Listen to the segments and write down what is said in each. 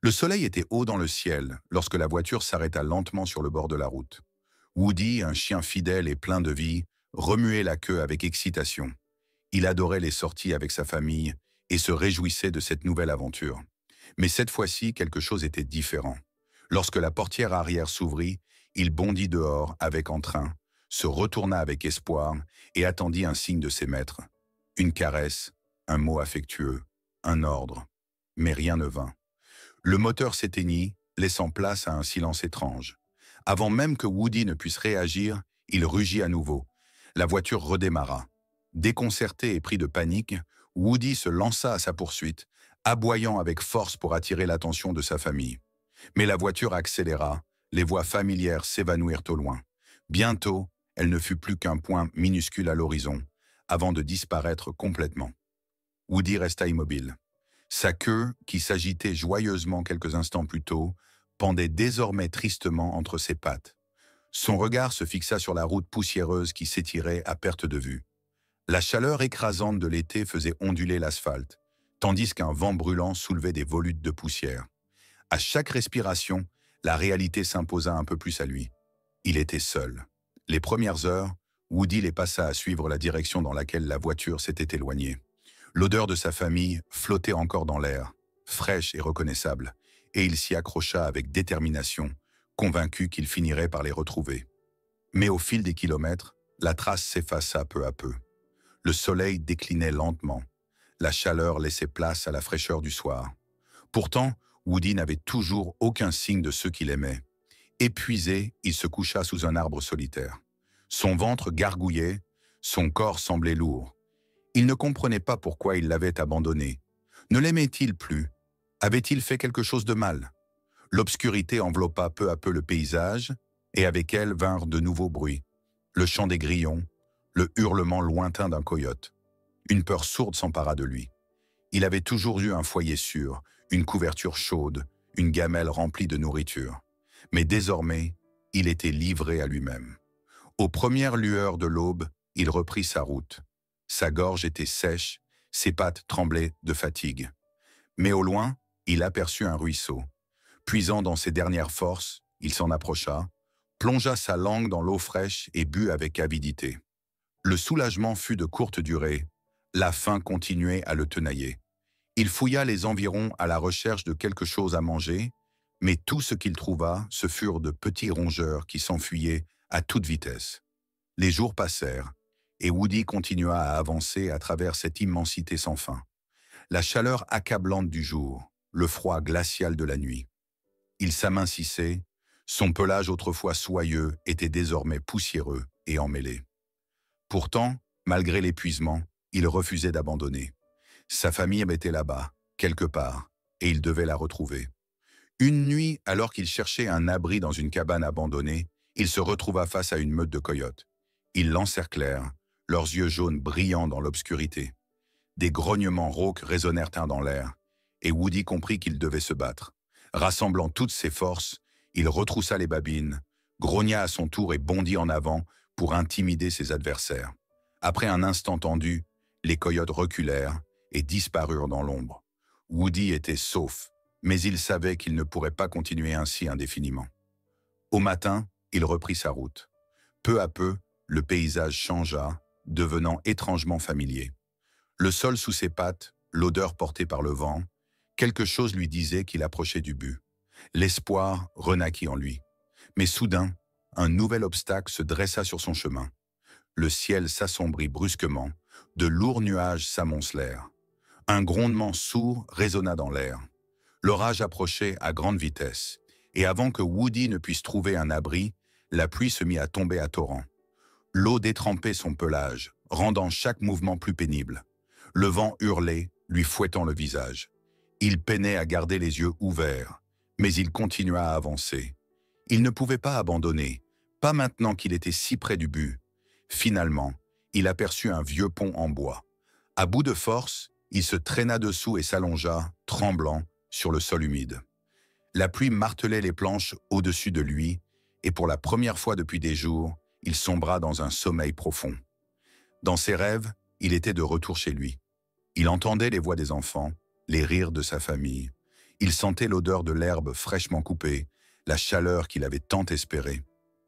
Le soleil était haut dans le ciel lorsque la voiture s'arrêta lentement sur le bord de la route. Woody, un chien fidèle et plein de vie, remuait la queue avec excitation. Il adorait les sorties avec sa famille et se réjouissait de cette nouvelle aventure. Mais cette fois-ci, quelque chose était différent. Lorsque la portière arrière s'ouvrit, il bondit dehors avec entrain, se retourna avec espoir et attendit un signe de ses maîtres. Une caresse, un mot affectueux, un ordre. Mais rien ne vint. Le moteur s'éteignit, laissant place à un silence étrange. Avant même que Woody ne puisse réagir, il rugit à nouveau. La voiture redémarra. Déconcerté et pris de panique, Woody se lança à sa poursuite, aboyant avec force pour attirer l'attention de sa famille. Mais la voiture accéléra, les voix familières s'évanouirent au loin. Bientôt, elle ne fut plus qu'un point minuscule à l'horizon, avant de disparaître complètement. Woody resta immobile. Sa queue, qui s'agitait joyeusement quelques instants plus tôt, pendait désormais tristement entre ses pattes. Son regard se fixa sur la route poussiéreuse qui s'étirait à perte de vue. La chaleur écrasante de l'été faisait onduler l'asphalte, tandis qu'un vent brûlant soulevait des volutes de poussière. À chaque respiration, la réalité s'imposa un peu plus à lui. Il était seul. Les premières heures, Woody les passa à suivre la direction dans laquelle la voiture s'était éloignée. L'odeur de sa famille flottait encore dans l'air, fraîche et reconnaissable, et il s'y accrocha avec détermination, convaincu qu'il finirait par les retrouver. Mais au fil des kilomètres, la trace s'effaça peu à peu. Le soleil déclinait lentement. La chaleur laissait place à la fraîcheur du soir. Pourtant, Woody n'avait toujours aucun signe de ceux qu'il aimait. Épuisé, il se coucha sous un arbre solitaire. Son ventre gargouillait, son corps semblait lourd. Il ne comprenait pas pourquoi il l'avait abandonné. Ne l'aimait-il plus? Avait-il fait quelque chose de mal? L'obscurité enveloppa peu à peu le paysage, et avec elle vinrent de nouveaux bruits. Le chant des grillons, le hurlement lointain d'un coyote. Une peur sourde s'empara de lui. Il avait toujours eu un foyer sûr, une couverture chaude, une gamelle remplie de nourriture. Mais désormais, il était livré à lui-même. Aux premières lueurs de l'aube, il reprit sa route. Sa gorge était sèche, ses pattes tremblaient de fatigue. Mais au loin, il aperçut un ruisseau. Puisant dans ses dernières forces, il s'en approcha, plongea sa langue dans l'eau fraîche et but avec avidité. Le soulagement fut de courte durée. La faim continuait à le tenailler. Il fouilla les environs à la recherche de quelque chose à manger, mais tout ce qu'il trouva, ce furent de petits rongeurs qui s'enfuyaient à toute vitesse. Les jours passèrent, et Woody continua à avancer à travers cette immensité sans fin. La chaleur accablante du jour, le froid glacial de la nuit. Il s'amincissait, son pelage autrefois soyeux était désormais poussiéreux et emmêlé. Pourtant, malgré l'épuisement, il refusait d'abandonner. Sa famille était là-bas, quelque part, et il devait la retrouver. Une nuit, alors qu'il cherchait un abri dans une cabane abandonnée, il se retrouva face à une meute de coyotes. Ils l'encerclèrent, leurs yeux jaunes brillant dans l'obscurité. Des grognements rauques résonnèrent dans l'air, et Woody comprit qu'il devait se battre. Rassemblant toutes ses forces, il retroussa les babines, grogna à son tour et bondit en avant pour intimider ses adversaires. Après un instant tendu, les coyotes reculèrent et disparurent dans l'ombre. Woody était sauf, mais il savait qu'il ne pourrait pas continuer ainsi indéfiniment. Au matin, il reprit sa route. Peu à peu, le paysage changea, devenant étrangement familier. Le sol sous ses pattes, l'odeur portée par le vent, quelque chose lui disait qu'il approchait du but. L'espoir renaquit en lui. Mais soudain, un nouvel obstacle se dressa sur son chemin. Le ciel s'assombrit brusquement, de lourds nuages s'amoncelèrent. Un grondement sourd résonna dans l'air. L'orage approchait à grande vitesse, et avant que Woody ne puisse trouver un abri, la pluie se mit à tomber à torrents. L'eau détrempait son pelage, rendant chaque mouvement plus pénible. Le vent hurlait, lui fouettant le visage. Il peinait à garder les yeux ouverts, mais il continua à avancer. Il ne pouvait pas abandonner, pas maintenant qu'il était si près du but. Finalement, il aperçut un vieux pont en bois. À bout de force, il se traîna dessous et s'allongea, tremblant, sur le sol humide. La pluie martelait les planches au-dessus de lui, et pour la première fois depuis des jours, il sombra dans un sommeil profond. Dans ses rêves, il était de retour chez lui. Il entendait les voix des enfants, les rires de sa famille. Il sentait l'odeur de l'herbe fraîchement coupée, la chaleur qu'il avait tant espérée.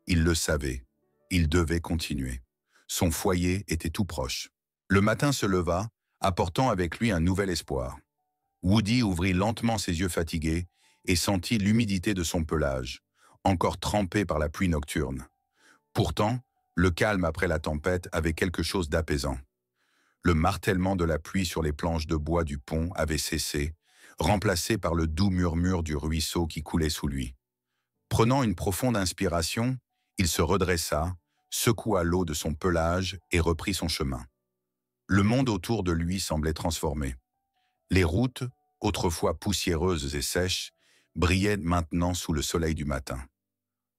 Il le savait, il devait continuer. Son foyer était tout proche. Le matin se leva, apportant avec lui un nouvel espoir. Woody ouvrit lentement ses yeux fatigués et sentit l'humidité de son pelage, encore trempé par la pluie nocturne. Pourtant, le calme après la tempête avait quelque chose d'apaisant. Le martèlement de la pluie sur les planches de bois du pont avait cessé, remplacé par le doux murmure du ruisseau qui coulait sous lui. Prenant une profonde inspiration, il se redressa, secoua l'eau de son pelage et reprit son chemin. Le monde autour de lui semblait transformé. Les routes, autrefois poussiéreuses et sèches, brillaient maintenant sous le soleil du matin.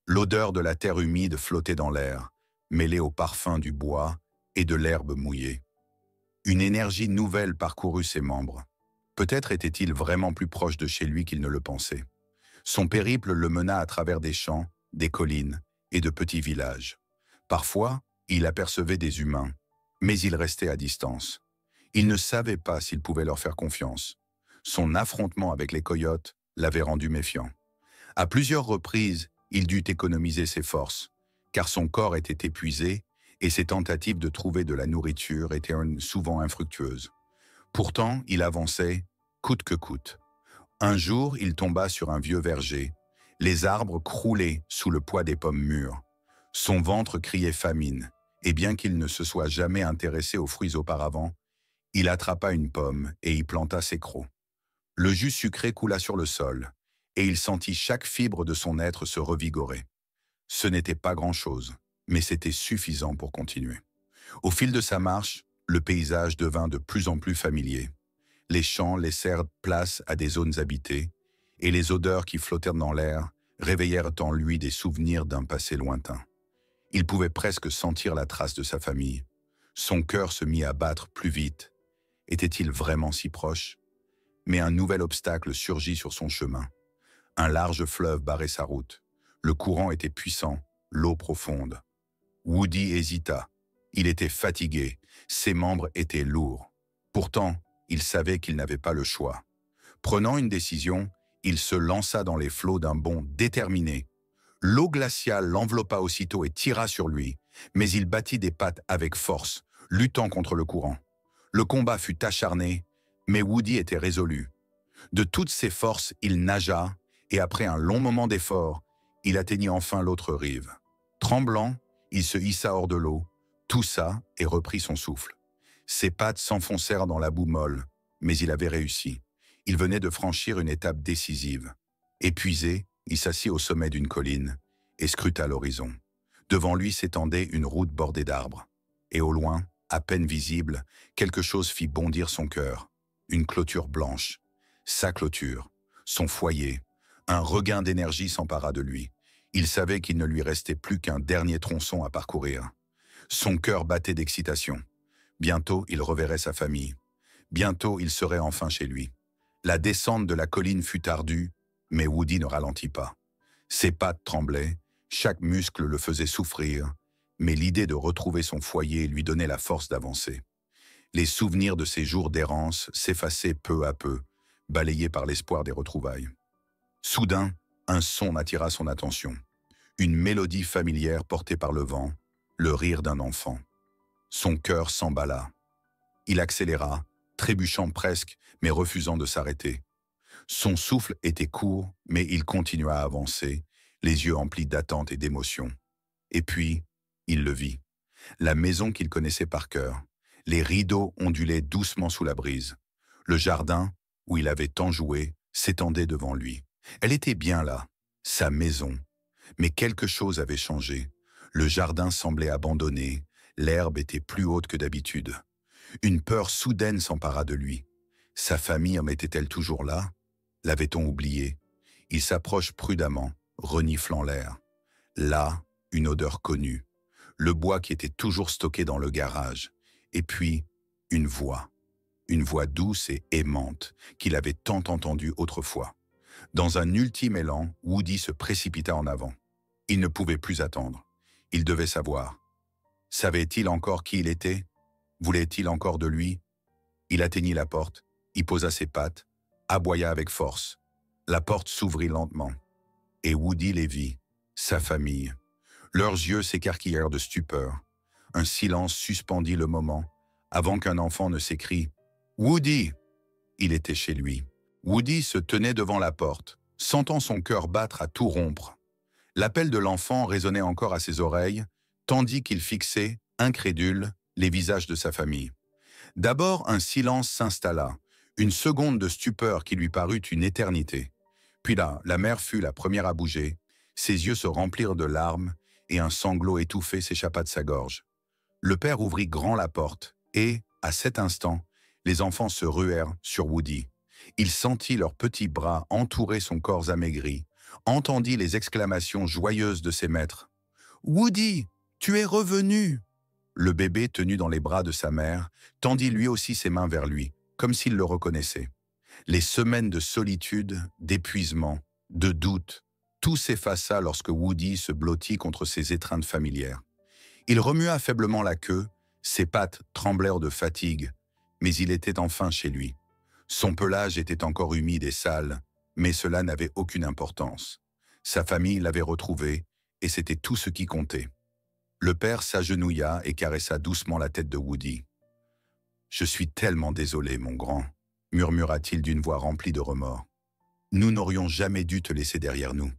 L'odeur de la terre humide flottait dans l'air, mêlée au parfum du bois et de l'herbe mouillée. Une énergie nouvelle parcourut ses membres. Peut-être était-il vraiment plus proche de chez lui qu'il ne le pensait. Son périple le mena à travers des champs, des collines et de petits villages. Parfois, il apercevait des humains, mais il restait à distance. Il ne savait pas s'il pouvait leur faire confiance. Son affrontement avec les coyotes l'avait rendu méfiant. À plusieurs reprises, il dut économiser ses forces, car son corps était épuisé et ses tentatives de trouver de la nourriture étaient souvent infructueuses. Pourtant, il avançait, coûte que coûte. Un jour, il tomba sur un vieux verger. Les arbres croulaient sous le poids des pommes mûres. Son ventre criait famine, et bien qu'il ne se soit jamais intéressé aux fruits auparavant, il attrapa une pomme et y planta ses crocs. Le jus sucré coula sur le sol, et il sentit chaque fibre de son être se revigorer. Ce n'était pas grand-chose, mais c'était suffisant pour continuer. Au fil de sa marche, le paysage devint de plus en plus familier. Les champs laissèrent place à des zones habitées, et les odeurs qui flottèrent dans l'air réveillèrent en lui des souvenirs d'un passé lointain. Il pouvait presque sentir la trace de sa famille. Son cœur se mit à battre plus vite. Était-il vraiment si proche? Mais un nouvel obstacle surgit sur son chemin. Un large fleuve barrait sa route. Le courant était puissant, l'eau profonde. Woody hésita. Il était fatigué, ses membres étaient lourds. Pourtant, il savait qu'il n'avait pas le choix. Prenant une décision, il se lança dans les flots d'un bond déterminé. L'eau glaciale l'enveloppa aussitôt et tira sur lui, mais il battit des pattes avec force, luttant contre le courant. Le combat fut acharné, mais Woody était résolu. De toutes ses forces, il nagea, et après un long moment d'effort, il atteignit enfin l'autre rive. Tremblant, il se hissa hors de l'eau, toussa et reprit son souffle. Ses pattes s'enfoncèrent dans la boue molle, mais il avait réussi. Il venait de franchir une étape décisive. Épuisé, il s'assit au sommet d'une colline et scruta l'horizon. Devant lui s'étendait une route bordée d'arbres. Et au loin, à peine visible, quelque chose fit bondir son cœur. Une clôture blanche. Sa clôture. Son foyer. Un regain d'énergie s'empara de lui. Il savait qu'il ne lui restait plus qu'un dernier tronçon à parcourir. Son cœur battait d'excitation. Bientôt, il reverrait sa famille. Bientôt, il serait enfin chez lui. La descente de la colline fut ardue, mais Woody ne ralentit pas. Ses pattes tremblaient, chaque muscle le faisait souffrir, mais l'idée de retrouver son foyer lui donnait la force d'avancer. Les souvenirs de ses jours d'errance s'effaçaient peu à peu, balayés par l'espoir des retrouvailles. Soudain, un son attira son attention. Une mélodie familière portée par le vent, le rire d'un enfant. Son cœur s'emballa. Il accéléra, trébuchant presque, mais refusant de s'arrêter. Son souffle était court, mais il continua à avancer, les yeux emplis d'attente et d'émotion. Et puis, il le vit. La maison qu'il connaissait par cœur. Les rideaux ondulaient doucement sous la brise. Le jardin, où il avait tant joué, s'étendait devant lui. Elle était bien là, sa maison. Mais quelque chose avait changé. Le jardin semblait abandonné, l'herbe était plus haute que d'habitude. Une peur soudaine s'empara de lui. Sa famille en était-elle toujours là? L'avait-on oublié? Il s'approche prudemment, reniflant l'air. Là, une odeur connue. Le bois qui était toujours stocké dans le garage. Et puis, une voix. Une voix douce et aimante qu'il avait tant entendue autrefois. Dans un ultime élan, Woody se précipita en avant. Il ne pouvait plus attendre. Il devait savoir. Savait-il encore qui il était? Voulait-il encore de lui? Il atteignit la porte, y posa ses pattes, aboya avec force. La porte s'ouvrit lentement, et Woody les vit, sa famille. Leurs yeux s'écarquillèrent de stupeur. Un silence suspendit le moment, avant qu'un enfant ne s'écrie « Woody !» Il était chez lui. Woody se tenait devant la porte, sentant son cœur battre à tout rompre. L'appel de l'enfant résonnait encore à ses oreilles, tandis qu'il fixait, incrédule, les visages de sa famille. D'abord, un silence s'installa, une seconde de stupeur qui lui parut une éternité. Puis là, la mère fut la première à bouger, ses yeux se remplirent de larmes et un sanglot étouffé s'échappa de sa gorge. Le père ouvrit grand la porte et, à cet instant, les enfants se ruèrent sur Woody. Il sentit leurs petits bras entourer son corps amaigri, entendit les exclamations joyeuses de ses maîtres. « Woody, tu es revenu !» Le bébé, tenu dans les bras de sa mère, tendit lui aussi ses mains vers lui, comme s'il le reconnaissait. Les semaines de solitude, d'épuisement, de doute, tout s'effaça lorsque Woody se blottit contre ses étreintes familières. Il remua faiblement la queue, ses pattes tremblèrent de fatigue, mais il était enfin chez lui. Son pelage était encore humide et sale, mais cela n'avait aucune importance. Sa famille l'avait retrouvé, et c'était tout ce qui comptait. Le père s'agenouilla et caressa doucement la tête de Woody. « Je suis tellement désolé, mon grand », murmura-t-il d'une voix remplie de remords. « Nous n'aurions jamais dû te laisser derrière nous. »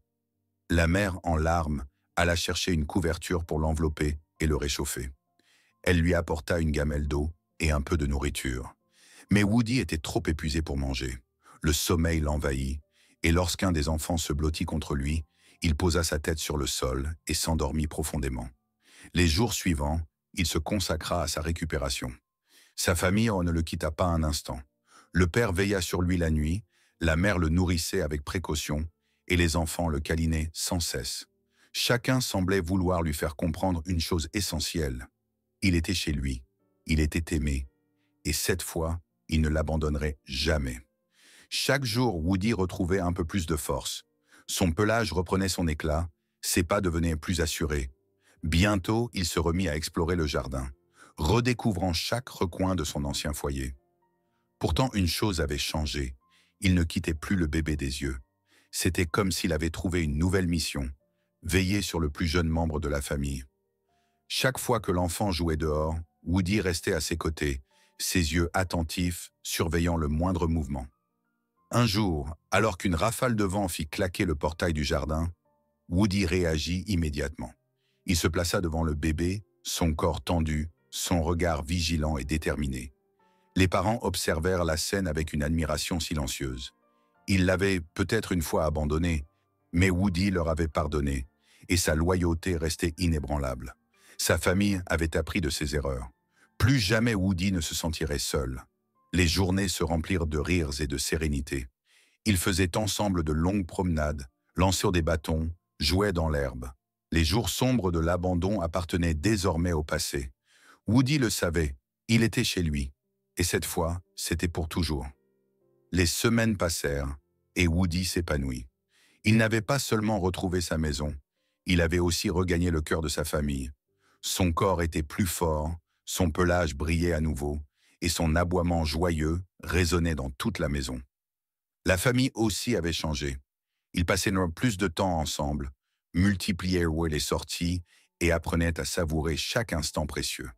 La mère, en larmes, alla chercher une couverture pour l'envelopper et le réchauffer. Elle lui apporta une gamelle d'eau et un peu de nourriture. Mais Woody était trop épuisé pour manger. Le sommeil l'envahit, et lorsqu'un des enfants se blottit contre lui, il posa sa tête sur le sol et s'endormit profondément. Les jours suivants, il se consacra à sa récupération. Sa famille ne le quitta pas un instant. Le père veilla sur lui la nuit, la mère le nourrissait avec précaution, et les enfants le câlinaient sans cesse. Chacun semblait vouloir lui faire comprendre une chose essentielle. Il était chez lui, il était aimé, et cette fois, il ne l'abandonnerait jamais. Chaque jour, Woody retrouvait un peu plus de force. Son pelage reprenait son éclat, ses pas devenaient plus assurés. Bientôt, il se remit à explorer le jardin, redécouvrant chaque recoin de son ancien foyer. Pourtant, une chose avait changé. Il ne quittait plus le bébé des yeux. C'était comme s'il avait trouvé une nouvelle mission, veiller sur le plus jeune membre de la famille. Chaque fois que l'enfant jouait dehors, Woody restait à ses côtés, ses yeux attentifs, surveillant le moindre mouvement. Un jour, alors qu'une rafale de vent fit claquer le portail du jardin, Woody réagit immédiatement. Il se plaça devant le bébé, son corps tendu, son regard vigilant et déterminé. Les parents observèrent la scène avec une admiration silencieuse. Ils l'avaient peut-être une fois abandonné, mais Woody leur avait pardonné, et sa loyauté restait inébranlable. Sa famille avait appris de ses erreurs. Plus jamais Woody ne se sentirait seul. Les journées se remplirent de rires et de sérénité. Ils faisaient ensemble de longues promenades, lancèrent des bâtons, jouaient dans l'herbe. Les jours sombres de l'abandon appartenaient désormais au passé. Woody le savait, il était chez lui. Et cette fois, c'était pour toujours. Les semaines passèrent, et Woody s'épanouit. Il n'avait pas seulement retrouvé sa maison, il avait aussi regagné le cœur de sa famille. Son corps était plus fort, son pelage brillait à nouveau, et son aboiement joyeux résonnait dans toute la maison. La famille aussi avait changé. Ils passaient plus de temps ensemble, multipliaient les sorties et apprenaient à savourer chaque instant précieux.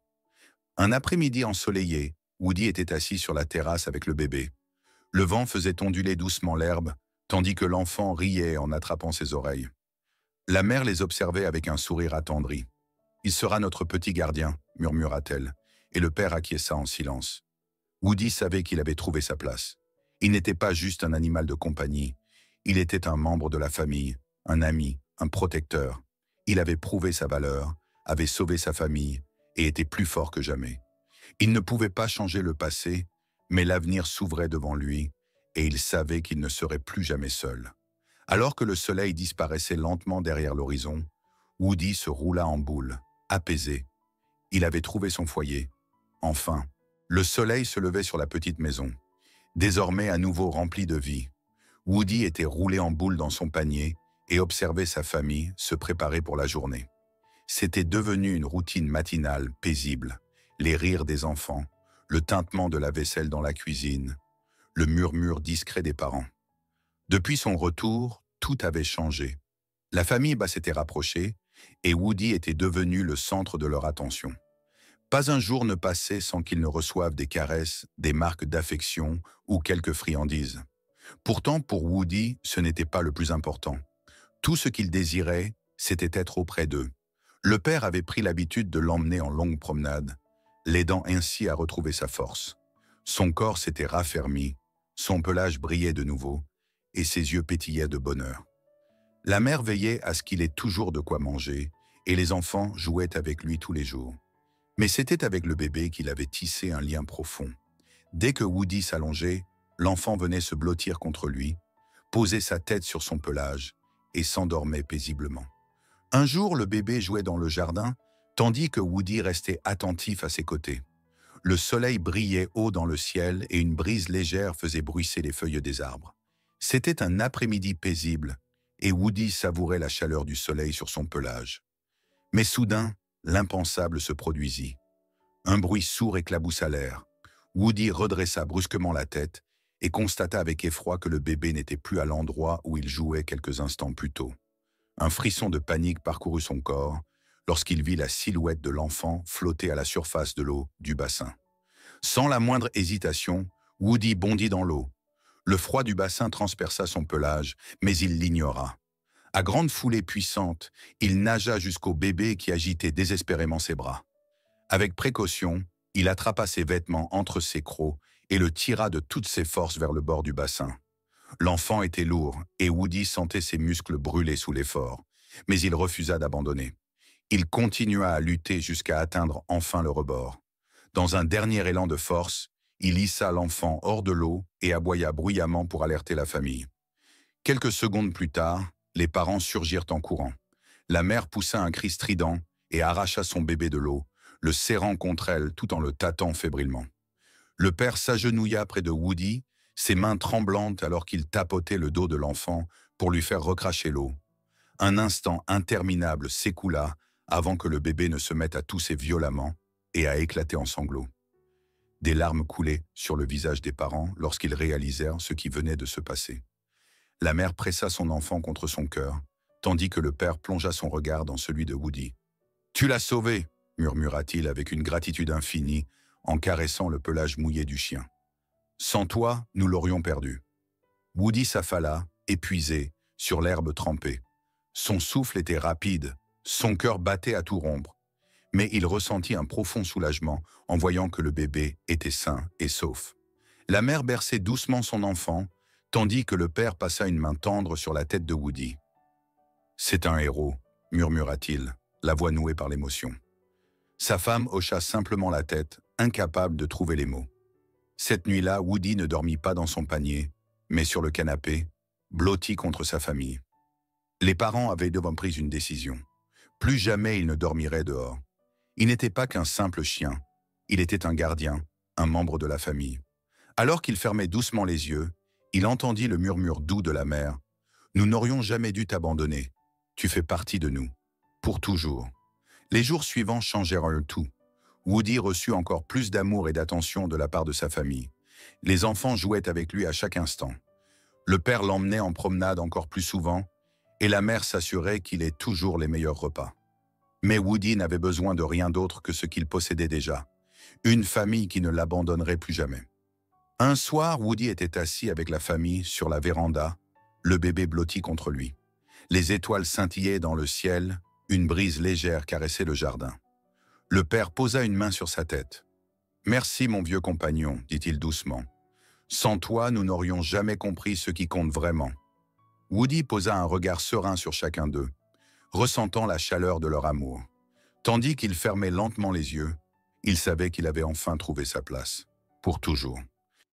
Un après-midi ensoleillé, Woody était assis sur la terrasse avec le bébé. Le vent faisait onduler doucement l'herbe, tandis que l'enfant riait en attrapant ses oreilles. La mère les observait avec un sourire attendri. « Il sera notre petit gardien », murmura-t-elle, et le père acquiesça en silence. Woody savait qu'il avait trouvé sa place. Il n'était pas juste un animal de compagnie, il était un membre de la famille, un ami, un protecteur. Il avait prouvé sa valeur, avait sauvé sa famille et était plus fort que jamais. Il ne pouvait pas changer le passé, mais l'avenir s'ouvrait devant lui et il savait qu'il ne serait plus jamais seul. Alors que le soleil disparaissait lentement derrière l'horizon, Woody se roula en boule, apaisé. Il avait trouvé son foyer. Enfin, le soleil se levait sur la petite maison, désormais à nouveau remplie de vie. Woody était roulé en boule dans son panier et observait sa famille se préparer pour la journée. C'était devenu une routine matinale paisible, les rires des enfants, le tintement de la vaisselle dans la cuisine, le murmure discret des parents. Depuis son retour, tout avait changé. La famille s'était rapprochée et Woody était devenu le centre de leur attention. Pas un jour ne passait sans qu'ils ne reçoivent des caresses, des marques d'affection ou quelques friandises. Pourtant, pour Woody, ce n'était pas le plus important. Tout ce qu'il désirait, c'était être auprès d'eux. Le père avait pris l'habitude de l'emmener en longue promenade, l'aidant ainsi à retrouver sa force. Son corps s'était raffermi, son pelage brillait de nouveau, et ses yeux pétillaient de bonheur. La mère veillait à ce qu'il ait toujours de quoi manger, et les enfants jouaient avec lui tous les jours. Mais c'était avec le bébé qu'il avait tissé un lien profond. Dès que Woody s'allongeait, l'enfant venait se blottir contre lui, posait sa tête sur son pelage et s'endormait paisiblement. Un jour, le bébé jouait dans le jardin, tandis que Woody restait attentif à ses côtés. Le soleil brillait haut dans le ciel et une brise légère faisait bruisser les feuilles des arbres. C'était un après-midi paisible, et Woody savourait la chaleur du soleil sur son pelage. Mais soudain, l'impensable se produisit. Un bruit sourd éclaboussa l'air. Woody redressa brusquement la tête et constata avec effroi que le bébé n'était plus à l'endroit où il jouait quelques instants plus tôt. Un frisson de panique parcourut son corps lorsqu'il vit la silhouette de l'enfant flotter à la surface de l'eau du bassin. Sans la moindre hésitation, Woody bondit dans l'eau. Le froid du bassin transperça son pelage, mais il l'ignora. À grande foulée puissante, il nagea jusqu'au bébé qui agitait désespérément ses bras. Avec précaution, il attrapa ses vêtements entre ses crocs et le tira de toutes ses forces vers le bord du bassin. L'enfant était lourd et Woody sentait ses muscles brûler sous l'effort, mais il refusa d'abandonner. Il continua à lutter jusqu'à atteindre enfin le rebord. Dans un dernier élan de force, il hissa l'enfant hors de l'eau et aboya bruyamment pour alerter la famille. Quelques secondes plus tard, les parents surgirent en courant. La mère poussa un cri strident et arracha son bébé de l'eau, le serrant contre elle tout en le tâtant fébrilement. Le père s'agenouilla près de Woody, ses mains tremblantes alors qu'il tapotait le dos de l'enfant pour lui faire recracher l'eau. Un instant interminable s'écoula avant que le bébé ne se mette à tousser violemment et à éclater en sanglots. Des larmes coulaient sur le visage des parents lorsqu'ils réalisèrent ce qui venait de se passer. La mère pressa son enfant contre son cœur, tandis que le père plongea son regard dans celui de Woody. « Tu l'as sauvé !» murmura-t-il avec une gratitude infinie en caressant le pelage mouillé du chien. « Sans toi, nous l'aurions perdu. » Woody s'affala, épuisé, sur l'herbe trempée. Son souffle était rapide, son cœur battait à tout rompre, mais il ressentit un profond soulagement en voyant que le bébé était sain et sauf. La mère berçait doucement son enfant, tandis que le père passa une main tendre sur la tête de Woody. « C'est un héros », murmura-t-il, la voix nouée par l'émotion. Sa femme hocha simplement la tête, incapable de trouver les mots. Cette nuit-là, Woody ne dormit pas dans son panier, mais sur le canapé, blotti contre sa famille. Les parents avaient devant pris une décision. Plus jamais il ne dormirait dehors. Il n'était pas qu'un simple chien, il était un gardien, un membre de la famille. Alors qu'il fermait doucement les yeux, il entendit le murmure doux de la mère. « Nous n'aurions jamais dû t'abandonner. Tu fais partie de nous. Pour toujours. » Les jours suivants changèrent le tout. Woody reçut encore plus d'amour et d'attention de la part de sa famille. Les enfants jouaient avec lui à chaque instant. Le père l'emmenait en promenade encore plus souvent, et la mère s'assurait qu'il ait toujours les meilleurs repas. Mais Woody n'avait besoin de rien d'autre que ce qu'il possédait déjà. Une famille qui ne l'abandonnerait plus jamais. Un soir, Woody était assis avec la famille sur la véranda, le bébé blotti contre lui. Les étoiles scintillaient dans le ciel, une brise légère caressait le jardin. Le père posa une main sur sa tête. « Merci, mon vieux compagnon, dit-il doucement. Sans toi, nous n'aurions jamais compris ce qui compte vraiment. » Woody posa un regard serein sur chacun d'eux, ressentant la chaleur de leur amour. Tandis qu'il fermait lentement les yeux, il savait qu'il avait enfin trouvé sa place, pour toujours.